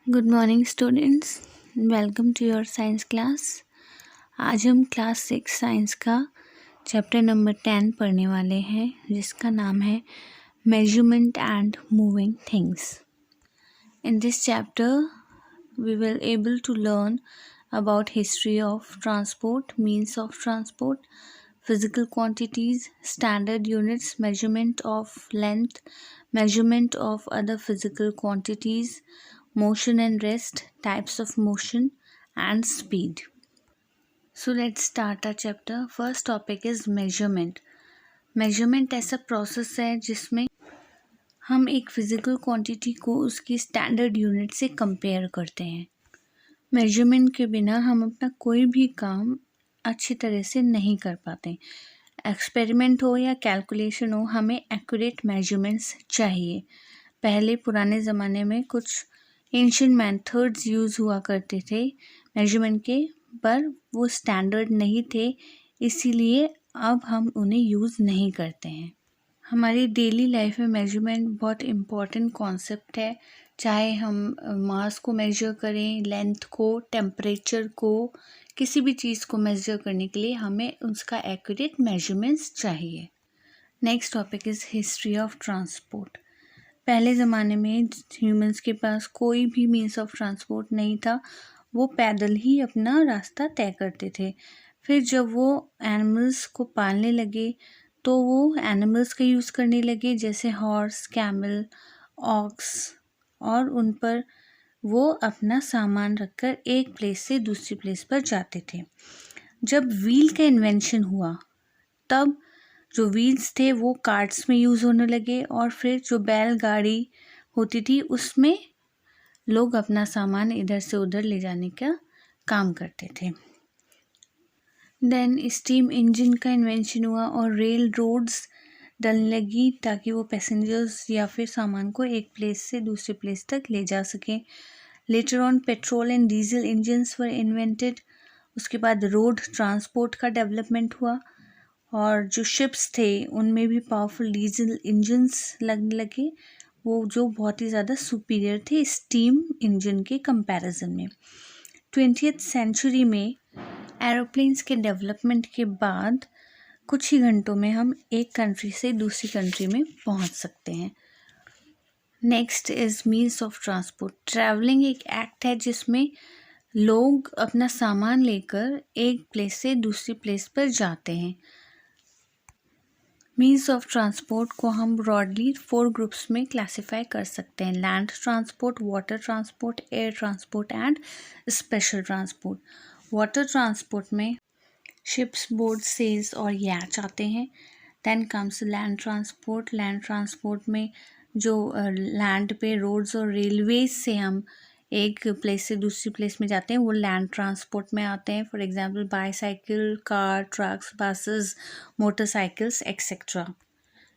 Good morning students, welcome to your science class. आज हम class 6 science का chapter number 10 पढ़ने वाले हैं, जिसका नाम है measurement and moving things. In this chapter we will able to learn about history of transport, means of transport, physical quantities, standard units, measurement of length, measurement of other physical quantities, motion and rest, types of motion, and speed. So let's start our chapter. First topic is measurement. Measurement ऐसा process है जिसमें हम एक physical quantity को उसकी standard unit से compare करते हैं। मेजरमेंट के बिना हम अपना कोई भी काम अच्छी तरह से नहीं कर पाते। एक्सपेरिमेंट हो या कैलकुलेशन हो, हमें एक्यूरेट मेजरमेंट्स चाहिए। पहले पुराने ज़माने में कुछ एंशिएंट मेथड्स यूज़ हुआ करते थे मेजरमेंट के, पर वो स्टैंडर्ड नहीं थे, इसीलिए अब हम उन्हें यूज़ नहीं करते हैं। हमारी डेली लाइफ में मेजरमेंट बहुत इम्पॉर्टेंट कॉन्सेप्ट है। चाहे हम मास को मेजर करें, लेंथ को, टेम्परेचर को, किसी भी चीज़ को मेजर करने के लिए हमें उसका एक्यूरेट मेजरमेंट्स चाहिए। Next topic is history of transport. पहले ज़माने में ह्यूमंस के पास कोई भी मीन्स ऑफ ट्रांसपोर्ट नहीं था, वो पैदल ही अपना रास्ता तय करते थे। फिर जब वो एनिमल्स को पालने लगे तो वो एनिमल्स का यूज़ करने लगे, जैसे हॉर्स, कैमल, ऑक्स, और उन पर वो अपना सामान रखकर एक प्लेस से दूसरी प्लेस पर जाते थे। जब व्हील का इन्वेंशन हुआ तब जो व्हील्स थे वो कार्ट्स में यूज़ होने लगे, और फिर जो बैलगाड़ी होती थी उसमें लोग अपना सामान इधर से उधर ले जाने का काम करते थे। देन स्टीम इंजन का इन्वेंशन हुआ और रेल रोड्स डलने लगी ताकि वो पैसेंजर्स या फिर सामान को एक प्लेस से दूसरे प्लेस तक ले जा सकें। Later on petrol and diesel engines were invented. उसके बाद रोड ट्रांसपोर्ट का डेवलपमेंट हुआ, और जो शिप्स थे उनमें भी पावरफुल डीजल इंजन्स लगने लगे, वो जो बहुत ही ज़्यादा सुपीरियर थे स्टीम इंजन के कंपैरिजन में। 20th सेंचुरी में एरोप्लेन्स के डेवलपमेंट के बाद कुछ ही घंटों में हम एक कंट्री से दूसरी कंट्री में पहुंच सकते हैं। Next is means of transport. Travelling एक एक्ट है जिसमें लोग अपना सामान लेकर एक प्लेस से दूसरी प्लेस पर जाते हैं। मीन्स ऑफ ट्रांसपोर्ट को हम ब्रॉडली 4 ग्रुप्स में क्लासिफाई कर सकते हैं: land transport, water transport, air transport and special transport. Water transport में शिप्स, बोट, सेल्स और याच आते हैं। Then comes land transport. Land transport में जो लैंड पे रोड्स और रेलवेज से हम एक प्लेस से दूसरी प्लेस में जाते हैं वो लैंड ट्रांसपोर्ट में आते हैं। For example bicycle, car, trucks, buses, motorcycles etcetera.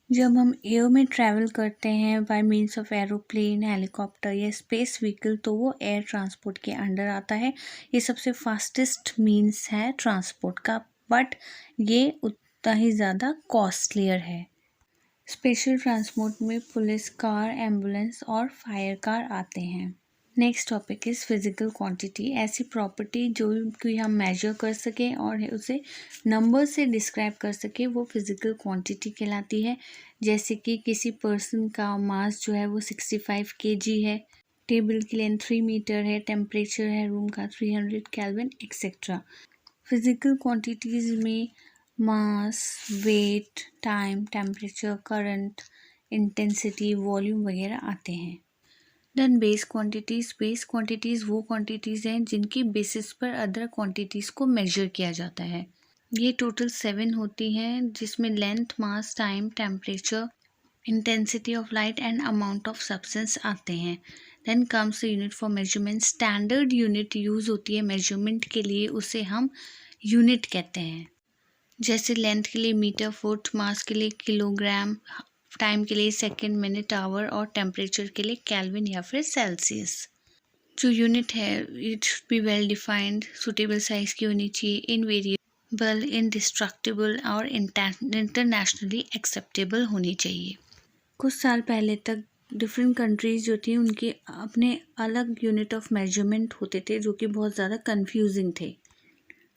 जब हम एयर में ट्रैवल करते हैं bye means of aeroplane, helicopter या स्पेस व्हीकल, तो वो एयर ट्रांसपोर्ट के अंडर आता है। ये सबसे फास्टेस्ट मीन्स है ट्रांसपोर्ट का, बट ये उतना ही ज़्यादा कॉस्टलियर है। स्पेशल ट्रांसपोर्ट में पुलिस कार, एम्बुलेंस और फायर कार आते हैं। Next topic is physical quantity. ऐसी प्रॉपर्टी जो कि हम मेजर कर सकें और उसे नंबर से डिस्क्राइब कर सकें, वो फिजिकल क्वांटिटी कहलाती है। जैसे कि किसी पर्सन का मास जो है वो 65 kg है, टेबल की लेंथ 3 मीटर है, टेम्परेचर है रूम का 300 केल्विन एक्सेट्रा। फिजिकल क्वांटिटीज़ में mass, weight, time, temperature, current, intensity, volume वगैरह आते हैं। Then base quantities. Base quantities वो क्वांटिटीज़ हैं जिनकी बेसिस पर अदर क्वांटिटीज़ को मेजर किया जाता है। ये टोटल 7 होती हैं, जिसमें length, mass, time, temperature, intensity of light and amount of substance आते हैं। Then comes the unit for measurement. Standard unit use होती है मेजरमेंट के लिए, उसे हम यूनिट कहते हैं। जैसे लेंथ के लिए मीटर, फुट, मास के लिए किलोग्राम, टाइम के लिए सेकंड, मिनट, आवर, और टेम्परेचर के लिए केल्विन या फिर सेल्सियस। जो यूनिट है it should be well defined, suitable size की होनी चाहिए, इनवेरिएबल, इंडिस्ट्रक्टिबल और इंटरनेशनली एक्सेप्टेबल होनी चाहिए। कुछ साल पहले तक डिफरेंट कंट्रीज़ जो थी उनके अपने अलग यूनिट ऑफ मेजरमेंट होते थे जो कि बहुत ज़्यादा कंफ्यूजिंग थे।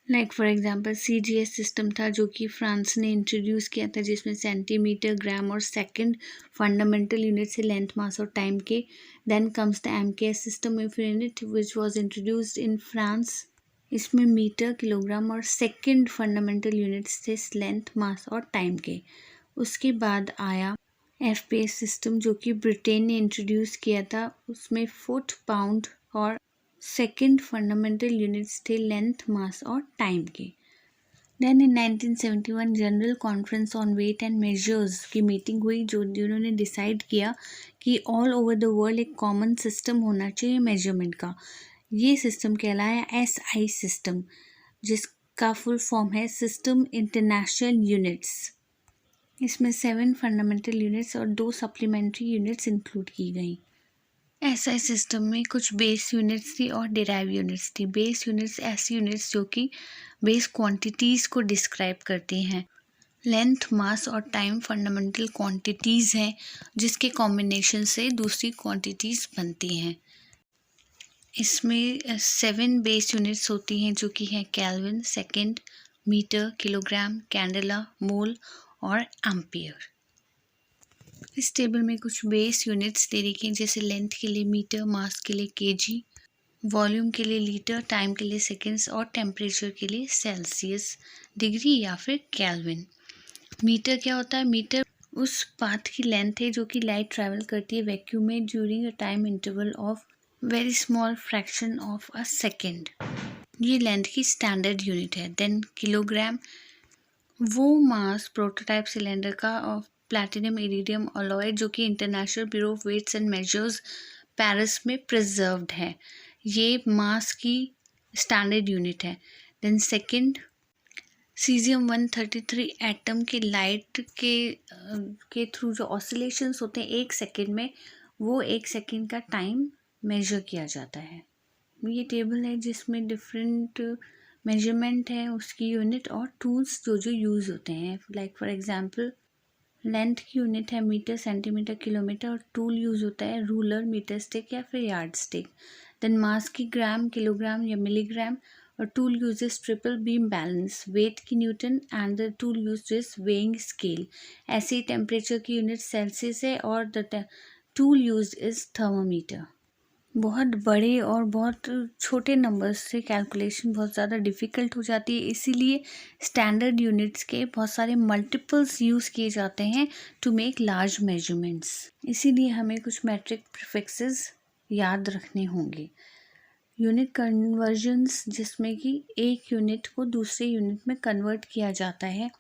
Like for example CGS system था जो कि फ्रांस ने इंट्रोड्यूस किया था, जिसमें सेंटीमीटर, ग्राम और सेकंड फंडामेंटल यूनिट से लेंथ, मास और टाइम के। Then comes the MKS system of unit which was introduced in France. इसमें मीटर, किलोग्राम और सेकंड फंडामेंटल यूनिट्स थे लेंथ, मास और टाइम के। उसके बाद आया FPS सिस्टम जो कि ब्रिटेन ने इंट्रोड्यूस किया था। उसमें फुट, पाउंड और सेकंड फंडामेंटल यूनिट्स थे लेंथ, मास और टाइम के। Then in 1971 general conference on weight and measures की मीटिंग हुई जिन्होंने डिसाइड किया कि ऑल ओवर द वर्ल्ड एक कॉमन सिस्टम होना चाहिए मेजरमेंट का। ये सिस्टम कहलाया SI सिस्टम, जिसका फुल फॉर्म है सिस्टम इंटरनेशनल यूनिट्स। इसमें 7 फंडामेंटल यूनिट्स और 2 सप्लीमेंट्री यूनिट्स इंक्लूड की गई। SI सिस्टम में कुछ बेस यूनिट्स थी और डिराइव यूनिट्स थी। बेस यूनिट्स ऐसी यूनिट्स जो कि बेस क्वांटिटीज़ को डिस्क्राइब करती हैं। लेंथ, मास और टाइम फंडामेंटल क्वांटिटीज़ हैं जिसके कॉम्बिनेशन से दूसरी क्वांटिटीज़ बनती हैं। इसमें 7 बेस यूनिट्स होती हैं जो कि हैं kelvin, second, metre, kilogram, candela, mole और एम्पियर। इस टेबल में कुछ बेस यूनिट्स दे रखी हैं, जैसे लेंथ के लिए मीटर, मास के लिए kg, वॉल्यूम के लिए लीटर, टाइम के लिए सेकेंड्स और टेम्परेचर के लिए सेल्सियस, डिग्री या फिर केल्विन। मीटर क्या होता है? मीटर उस पाथ की लेंथ है जो कि लाइट ट्रैवल करती है वैक्यूम में during a time interval of very small fraction of a second. ये लेंथ की स्टैंडर्ड यूनिट है। देन किलोग्राम वो मास प्रोटोटाइप सिलेंडर का ऑफ प्लैटिनम इरिडियम अलॉय जो कि international bureau of weights and measures Paris में preserved है। ये मास की स्टैंडर्ड यूनिट है। देन सेकंड सीजियम 133 एटम के लाइट के थ्रू जो ऑसिलेशंस होते हैं 1 सेकेंड में, वो 1 सेकेंड का टाइम मेजर किया जाता है। ये टेबल है जिसमें डिफरेंट मेजरमेंट है, उसकी यूनिट और टूल्स जो यूज़ होते हैं। लाइक फॉर एग्जांपल लेंथ की यूनिट है मीटर, सेंटीमीटर, किलोमीटर और टूल यूज़ होता है रूलर, मीटर स्टिक या फिर यार्ड स्टिक। देन मास की ग्राम, किलोग्राम या मिलीग्राम और tool uses triple beam balance, weight की newton and the tool uses weighing scale. ऐसे टेम्परेचर की यूनिट सेल्सियस है और the tool use is thermometer. बहुत बड़े और बहुत छोटे नंबर्स से कैलकुलेशन बहुत ज़्यादा डिफ़िकल्ट हो जाती है, इसीलिए स्टैंडर्ड यूनिट्स के बहुत सारे मल्टीपल्स यूज़ किए जाते हैं टू मेक लार्ज मेजरमेंट्स। इसीलिए हमें कुछ मैट्रिक प्रीफिक्सेस याद रखने होंगे। यूनिट कन्वर्जन्स, जिसमें कि एक यूनिट को दूसरे यूनिट में कन्वर्ट किया जाता है,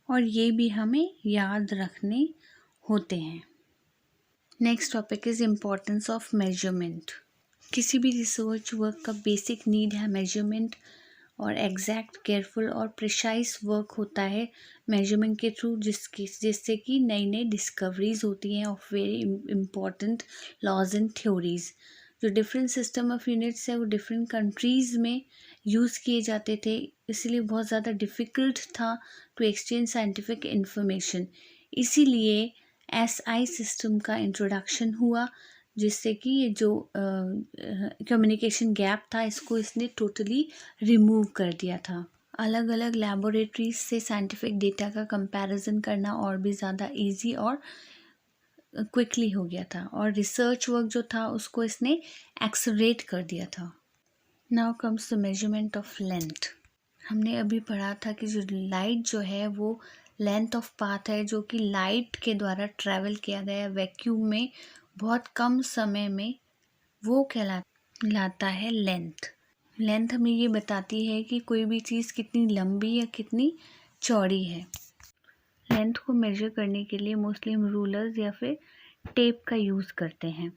और ये भी हमें याद रखने होते हैं। Next topic is importance of measurement. किसी भी रिसर्च वर्क का बेसिक नीड है मेजरमेंट, और एग्जैक्ट, केयरफुल और प्रिसाइज वर्क होता है मेजरमेंट के थ्रू, जिससे कि नई नई डिस्कवरीज होती हैं of very important laws and theories. जो डिफरेंट सिस्टम ऑफ यूनिट्स है वो डिफरेंट कंट्रीज़ में यूज़ किए जाते थे, इसलिए बहुत ज़्यादा डिफ़िकल्ट था टू एक्सचेंज साइंटिफिक इंफॉर्मेशन। इसीलिए SI सिस्टम का इंट्रोडक्शन हुआ, जिससे कि ये जो कम्युनिकेशन गैप था इसको इसने टोटली रिमूव कर दिया था। अलग अलग लैबोरेटरीज से साइंटिफिक डेटा का कंपैरिजन करना और भी ज़्यादा इजी और क्विकली हो गया था, और रिसर्च वर्क जो था उसको इसने एक्सेलरेट कर दिया था। Now comes the measurement of length. हमने अभी पढ़ा था कि जो लाइट जो है वो लेंथ ऑफ पाथ है जो कि लाइट के द्वारा ट्रैवल किया गया वैक्यूम में बहुत कम समय में, वो कहलाता है लेंथ। लेंथ हमें ये बताती है कि कोई भी चीज़ कितनी लंबी या कितनी चौड़ी है। लेंथ को मेजर करने के लिए मोस्टली हम रूलर्स या फिर टेप का यूज़ करते हैं।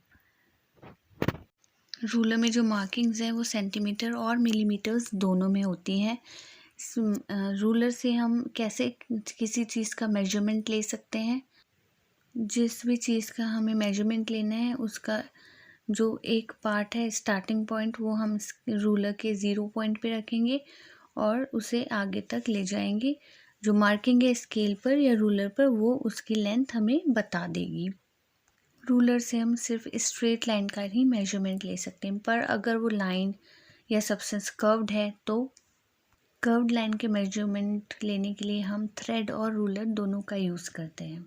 रूलर में जो मार्किंग्स हैं वो सेंटीमीटर और मिलीमीटर्स दोनों में होती हैं। रूलर से हम कैसे किसी चीज़ का मेजरमेंट ले सकते हैं? जिस भी चीज़ का हमें मेजरमेंट लेना है उसका जो एक पार्ट है स्टार्टिंग पॉइंट, वो हम रूलर के 0 पॉइंट पे रखेंगे और उसे आगे तक ले जाएंगे। जो मार्किंग है स्केल पर या रूलर पर वो उसकी लेंथ हमें बता देगी। रूलर से हम सिर्फ स्ट्रेट लाइन का ही मेजरमेंट ले सकते हैं, पर अगर वो लाइन या सब्सटेंस कर्व्ड है तो कर्व्ड लाइन के मेजरमेंट लेने के लिए हम थ्रेड और रूलर दोनों का यूज़ करते हैं।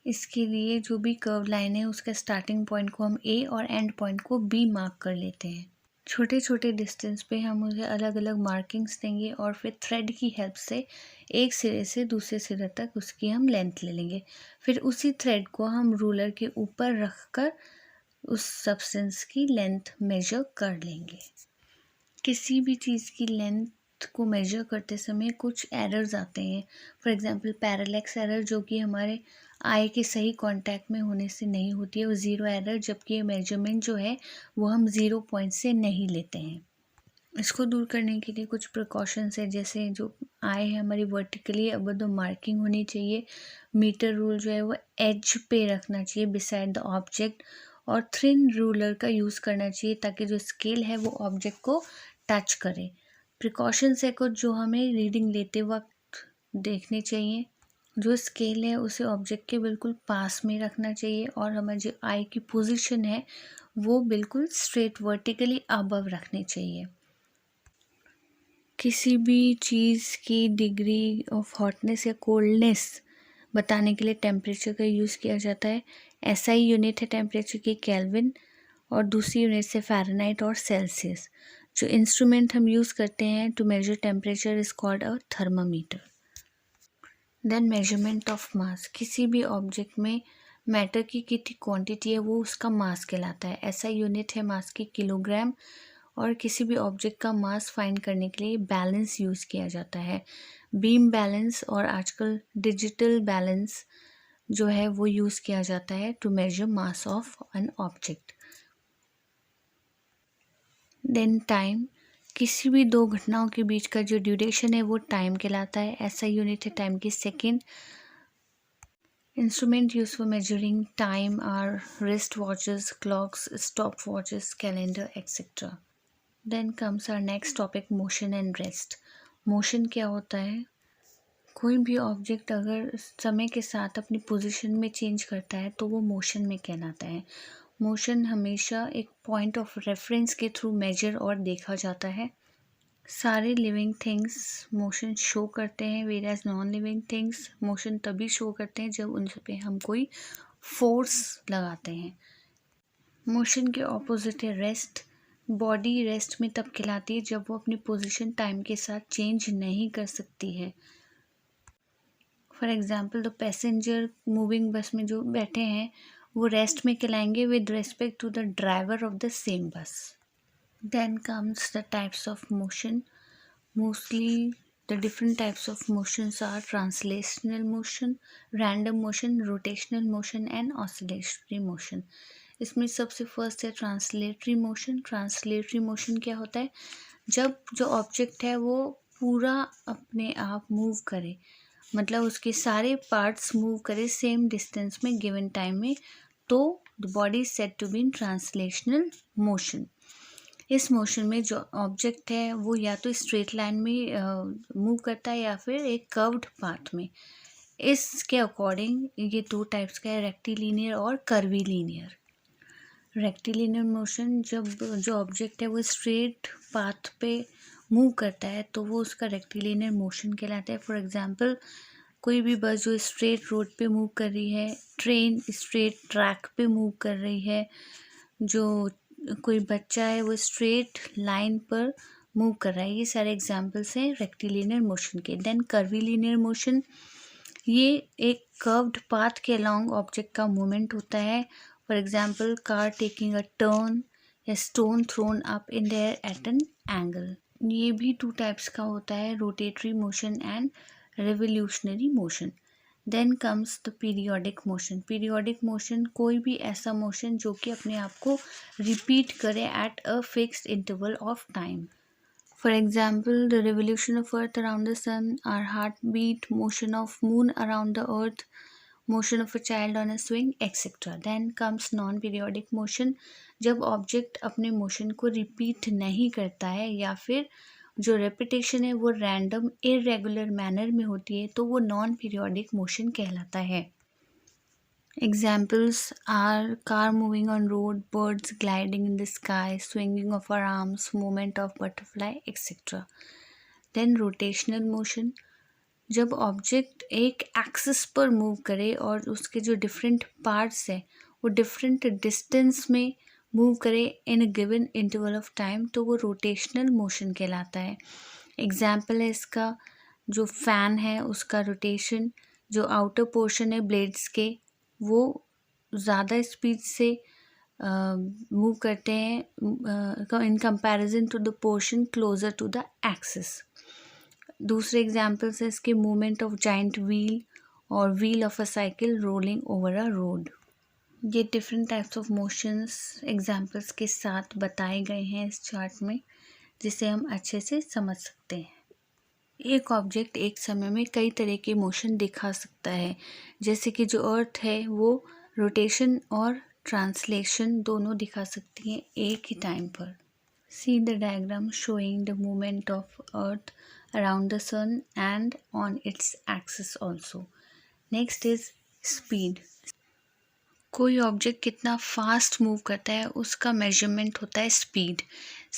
इसके लिए जो भी कर्व लाइन है उसका स्टार्टिंग पॉइंट को हम ए और एंड पॉइंट को बी मार्क कर लेते हैं। छोटे छोटे डिस्टेंस पे हम उसे अलग अलग मार्किंग्स देंगे और फिर थ्रेड की हेल्प से एक सिरे से दूसरे सिरे तक उसकी हम लेंथ ले लेंगे। फिर उसी थ्रेड को हम रूलर के ऊपर रख कर उस सब्सटेंस की लेंथ मेजर कर लेंगे। किसी भी चीज़ की लेंथ को मेजर करते समय कुछ एरर्स आते हैं। फॉर एग्जांपल पैरेलैक्स एरर, जो कि हमारे आई के सही कांटेक्ट में होने से नहीं होती है, वो ज़ीरो एरर, जबकि ये मेजरमेंट जो है वो हम 0 पॉइंट से नहीं लेते हैं। इसको दूर करने के लिए कुछ प्रिकॉशंस है, जैसे जो आई है हमारी वर्टिकली अब द मार्किंग होनी चाहिए। मीटर रूल जो है वो एज पे रखना चाहिए बिसाइड द ऑब्जेक्ट, और थिन रूलर का यूज़ करना चाहिए ताकि जो स्केल है वो ऑब्जेक्ट को टच करे। प्रिकॉशंस है कुछ जो हमें रीडिंग लेते वक्त देखने चाहिए। जो स्केल है उसे ऑब्जेक्ट के बिल्कुल पास में रखना चाहिए और हमारी जो आई की पोजीशन है वो बिल्कुल स्ट्रेट वर्टिकली अबव रखनी चाहिए। किसी भी चीज़ की डिग्री ऑफ हॉटनेस या कोल्डनेस बताने के लिए टेम्परेचर का यूज़ किया जाता है। एसआई यूनिट है टेम्परेचर की केल्विन, और दूसरी यूनिट से फ़ारेनहाइट और सेल्सियस। जो इंस्ट्रूमेंट हम यूज़ करते हैं to measure temperature is called a thermometer. Then measurement of mass. किसी भी ऑब्जेक्ट में मैटर की कितनी क्वांटिटी है वो उसका मास कहलाता है। ऐसा यूनिट है मास की किलोग्राम, और किसी भी ऑब्जेक्ट का मास फाइंड करने के लिए बैलेंस यूज़ किया जाता है। बीम बैलेंस और आजकल डिजिटल बैलेंस जो है वो यूज़ किया जाता है to measure mass of an object. Then time. किसी भी दो घटनाओं के बीच का जो ड्यूरेशन है वो टाइम कहलाता है। ऐसा यूनिट है टाइम की second. Instrument used for measuring time are wrist watches, clocks, stopwatches, calendar, etc. Then comes our next topic, motion and rest. Motion क्या होता है? कोई भी ऑब्जेक्ट अगर समय के साथ अपनी पोजीशन में चेंज करता है तो वो मोशन में कहलाता है। मोशन हमेशा एक पॉइंट ऑफ रेफरेंस के थ्रू मेजर और देखा जाता है। सारे लिविंग थिंग्स मोशन शो करते हैं, वेराज नॉन लिविंग थिंग्स मोशन तभी शो करते हैं जब उन पे हम कोई फोर्स लगाते हैं। मोशन के ऑपोजिट है रेस्ट। बॉडी रेस्ट में तब कहलाती है जब वो अपनी पोजीशन टाइम के साथ चेंज नहीं कर सकती है। For example the passenger moving bus में जो बैठे हैं वो रेस्ट में कहलाएंगे with respect to the driver of the same bus. Then comes the types of motion. Mostly the different types of motions are translational motion, random motion, rotational motion and oscillatory motion. इसमें सबसे first है translatory motion. Translatory motion क्या होता है? जब जो object है वो पूरा अपने आप मूव करे, मतलब उसके सारे पार्ट्स मूव करे सेम डिस्टेंस में गिवन टाइम में, तो the body is said to be in translational motion. इस मोशन में जो ऑब्जेक्ट है वो या तो स्ट्रेट लाइन में मूव करता है या फिर एक कर्व्ड पाथ में। इसके अकॉर्डिंग ये दो टाइप्स का है, रेक्टिलिनियर और कर्वीलिनियर। रेक्टिलिनियर मोशन, जब जो ऑब्जेक्ट है वो स्ट्रेट पाथ पे मूव करता है तो वो उसका रेक्टिलिनियर मोशन कहलाता है। फॉर एग्जांपल कोई भी बस जो स्ट्रेट रोड पे मूव कर रही है, ट्रेन स्ट्रेट ट्रैक पे मूव कर रही है, जो कोई बच्चा है वो स्ट्रेट लाइन पर मूव कर रहा है, ये सारे एग्जांपल्स हैं रेक्टिलिनियर मोशन के। देन कर्वीलिनियर मोशन, ये एक कर्व्ड पाथ के अलोंग ऑब्जेक्ट का मूवमेंट होता है। For example car taking a turn या stone thrown up in the air at an angle. ये भी टू टाइप्स का होता है, rotatory motion and revolutionary motion. Then comes the periodic motion. Periodic motion कोई भी ऐसा मोशन जो कि अपने आप को रिपीट करे at a fixed interval of time. For example the revolution of earth around the sun, our heart beat, motion of moon around the earth, motion of a child on a swing, etcetera. Then comes non periodic motion, जब object अपने motion को repeat नहीं करता है या फिर जो repetition है वो रैंडम इरेगुलर मैनर में होती है तो वो नॉन पीरियोडिक मोशन कहलाता है। Examples are car moving on road, birds gliding in the sky, swinging of our arms, movement of butterfly, etc. Then rotational motion, जब ऑब्जेक्ट एक एक्सिस पर मूव करे और उसके जो डिफरेंट पार्ट्स हैं वो डिफरेंट डिस्टेंस में मूव करे in a given interval of time, तो वो रोटेशनल मोशन कहलाता है। एग्जाम्पल है इसका, जो फ़ैन है उसका रोटेशन, जो आउटर पोर्शन है ब्लेड्स के वो ज़्यादा स्पीड से मूव करते हैं in comparison to the portion closer to the axis. दूसरे एग्जाम्पल्स है इसके, मूवमेंट ऑफ जाइंट व्हील और wheel of a cycle rolling over a road. ये different types of motions examples के साथ बताए गए हैं इस चार्ट में, जिसे हम अच्छे से समझ सकते हैं। एक ऑब्जेक्ट एक समय में कई तरह के मोशन दिखा सकता है, जैसे कि जो अर्थ है वो रोटेशन और ट्रांसलेशन दोनों दिखा सकती हैं एक ही टाइम पर। See the diagram showing the movement of earth around the sun and on its axis also. Next is speed. कोई ऑब्जेक्ट कितना फास्ट मूव करता है उसका मेजरमेंट होता है स्पीड।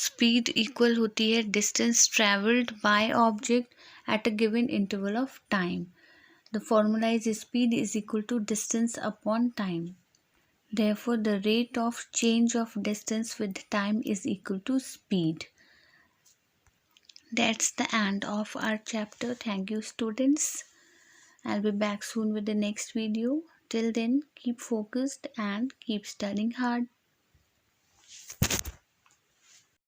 स्पीड इक्वल होती है distance travelled by object at a given interval of time. The formula is speed is equal to distance upon time. Therefore, the rate of change of distance with time is equal to speed. That's the end of our chapter. Thank you, students. I'll be back soon with the next video. Till then, keep focused and keep studying hard.